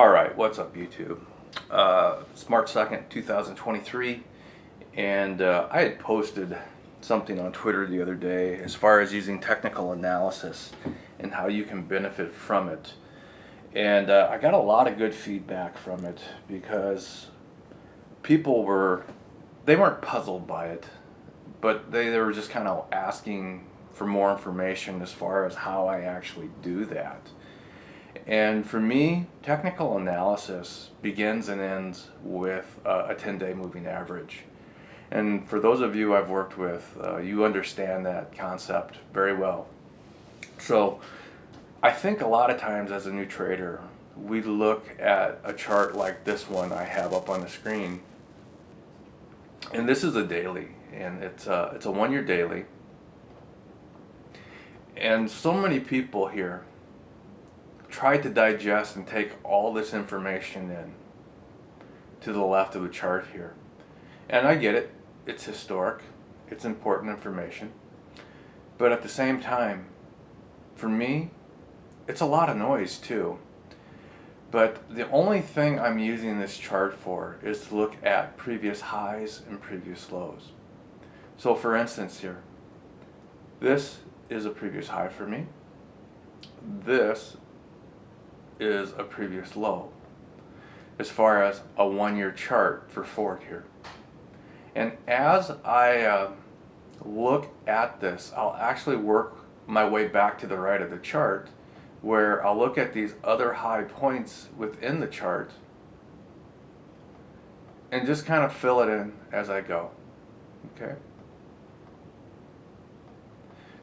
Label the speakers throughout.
Speaker 1: Alright, what's up YouTube? It's March 2nd, 2023, and I had posted something on Twitter the other day as far as using technical analysis and how you can benefit from it. And I got a lot of good feedback from it because people they weren't puzzled by it, but they were just kind of asking for more information as far as how I actually do that. And for me, technical analysis begins and ends with a 10-day moving average. And for those of you I've worked with, you understand that concept very well. So I think a lot of times as a new trader, we look at a chart like this one I have up on the screen. And this is a daily, and it's a 1-year daily. And so many people here try to digest and take all this information in to the left of the chart here. And I get it, it's historic, it's important information, but at the same time, for me, it's a lot of noise too. But the only thing I'm using this chart for is to look at previous highs and previous lows. So for instance here, this is a previous high for me. This is a previous low as far as a 1-year chart for Ford here. And as I look at this, I'll actually work my way back to the right of the chart where I'll look at these other high points within the chart and just kind of fill it in as I go. Okay?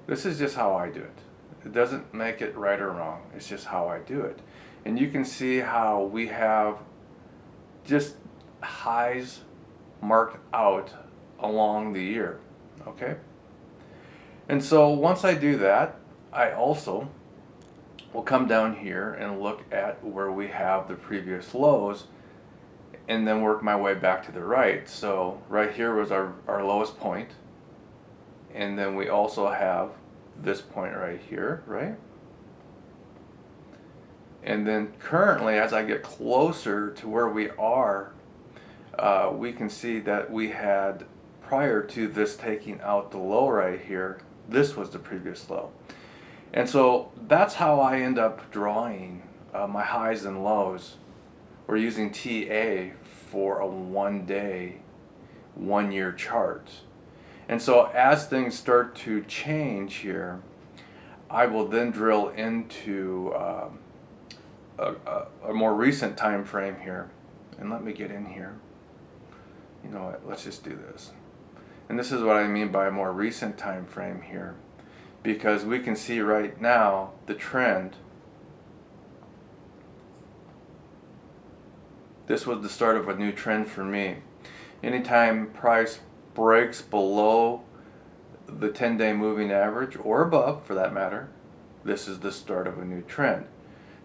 Speaker 1: This is just how I do it. It doesn't make it right or wrong. It's just how I do it. And you can see how we have just highs marked out along the year. Okay? And so once I do that, I also will come down here and look at where we have the previous lows and then work my way back to the right. So right here was our lowest point. And then we also have this point right here, right? And then currently, as I get closer to where we are, we can see that we had, prior to this taking out the low right here, this was the previous low. And so that's how I end up drawing my highs and lows. We're using TA for a 1-day, 1-year chart. And so as things start to change here, I will then drill into a more recent time frame here. And let me get in here. You know what, let's just do this. And this is what I mean by a more recent time frame here, because we can see right now the trend. This was the start of a new trend for me. Anytime price breaks below the 10-day moving average, or above for that matter, this is the start of a new trend.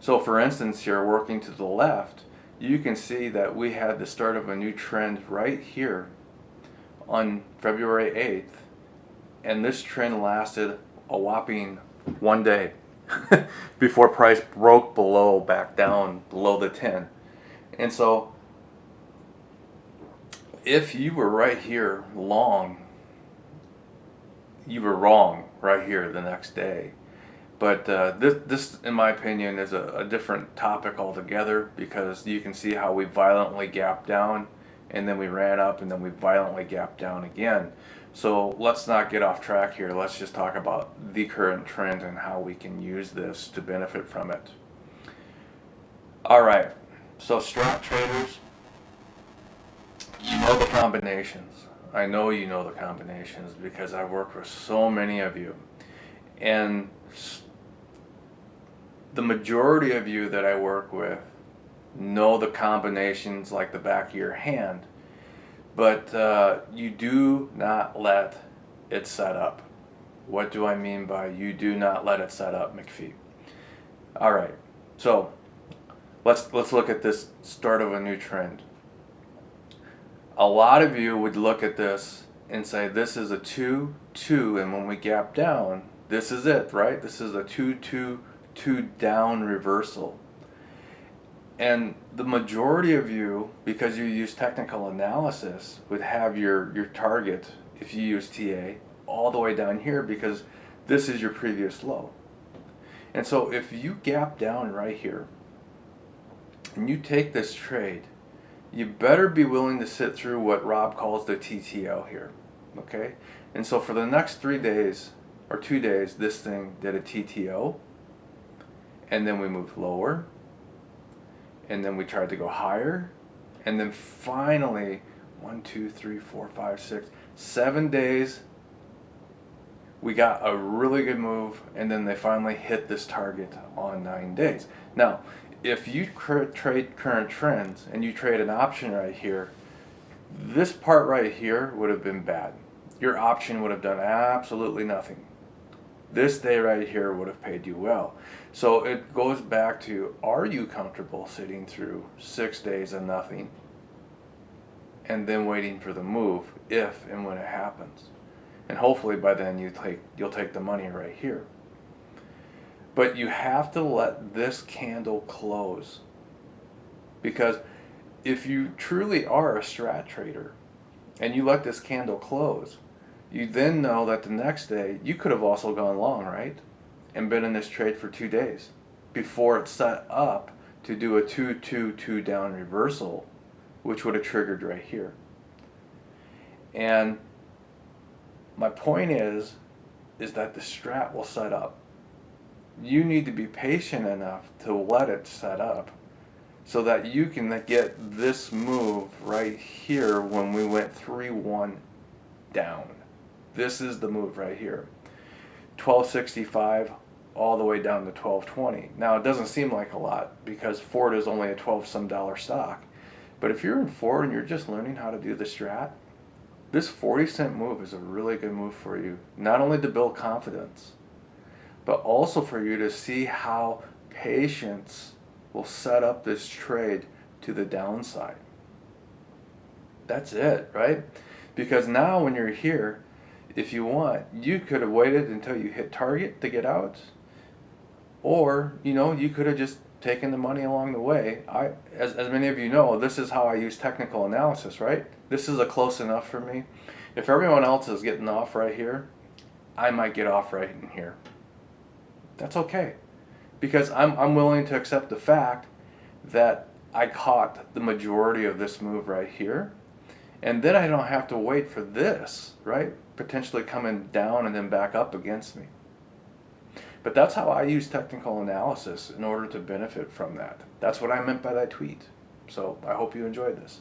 Speaker 1: So for instance here, working to the left, you can see that we had the start of a new trend right here on February 8th, and this trend lasted a whopping 1 day before price broke back down below the 10. And so if you were right here long, you were wrong right here the next day. But this, in my opinion, is a different topic altogether, because you can see how we violently gapped down, and then we ran up, and then we violently gapped down again. So let's not get off track here. Let's just talk about the current trend and how we can use this to benefit from it. Alright, so Strat traders, you know the combinations. I know you know the combinations because I've worked with so many of you. And the majority of you that I work with know the combinations like the back of your hand, but you do not let it set up. What do I mean by you do not let it set up, McPhee? Alright, so let's look at this start of a new trend. A lot of you would look at this and say this is a 2-2, and when we gap down, this is it, right? This is a 2-2 down reversal. And the majority of you, because you use technical analysis, would have your target, if you use TA, all the way down here because this is your previous low. And so if you gap down right here and you take this trade, you better be willing to sit through what Rob calls the TTL here. Okay? And so for the next 3 days or 2 days, this thing did a TTO, and then we moved lower, and then we tried to go higher, and then finally 1, 2, 3, 4, 5, 6, 7 days we got a really good move, and then they finally hit this target on 9 days. Now if you trade current trends and you trade an option right here, this part right here would have been bad. Your option would have done absolutely nothing. This day right here would have paid you well. So it goes back to, are you comfortable sitting through 6 days of nothing and then waiting for the move if and when it happens? And hopefully by then you'll take the money right here. But you have to let this candle close, because if you truly are a strat trader and you let this candle close, you then know that the next day you could have also gone long, right? And been in this trade for 2 days before it set up to do a 2-2-2 down reversal, which would have triggered right here. And my point is that the strat will set up. You need to be patient enough to let it set up so that you can get this move right here when we went 3-1 down. This is the move right here. 1265 all the way down to 1220. Now it doesn't seem like a lot because Ford is only a 12 some dollar stock. But if you're in Ford and you're just learning how to do the strat, this 40-cent move is a really good move for you. Not only to build confidence, but also for you to see how patience will set up this trade to the downside. That's it, right? Because now when you're here, if you want, you could have waited until you hit target to get out, or you could have just taken the money along the way. As many of you know, this is how I use technical analysis, right? This is a close enough for me. If everyone else is getting off right here, I might get off right in here. That's okay, because I'm willing to accept the fact that I caught the majority of this move right here, and then I don't have to wait for this, right? Potentially coming down and then back up against me. But that's how I use technical analysis in order to benefit from that. That's what I meant by that tweet. So I hope you enjoyed this.